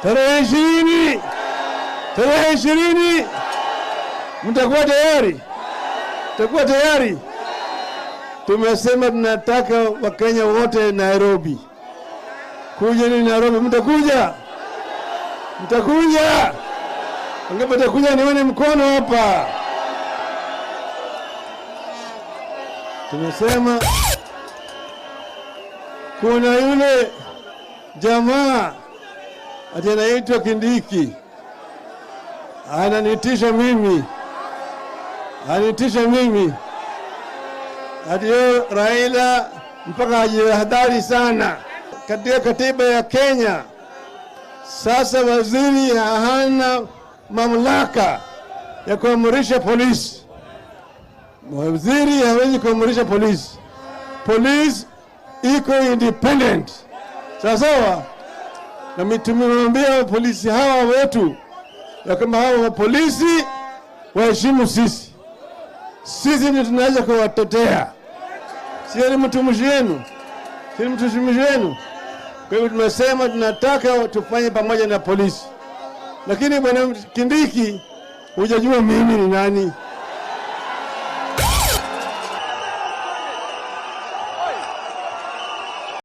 tarehe 20 mtakuwa tayari? Mtakuwa tayari? Tumesema tunataka Wakenya wote Nairobi. Kuja ni Nairobi, mtakuja? Mtakuja? Wangapi mtakuja? Nione mkono hapa. Tumesema kuna yule jamaa ati anaitwa Kindiki ananitisha mimi ati Raila mpaka ajihadhari sana. Katika katiba ya Kenya sasa waziri hana mamlaka ya kuamrisha polisi. Waziri hawezi kuamrisha polisi. Polisi iko independent. Sawa? Na tumemwambia polisi hawa wetu ya kwamba hawa polisi waheshimu sisi. Sisi ndio tunaweza kuwatetea. Sio ni mtumishi wenu. Sio mtumishi wenu. Kwa hivyo tumesema tunataka tufanye pamoja na polisi. Lakini bwana Kindiki hujajua mimi ni nani.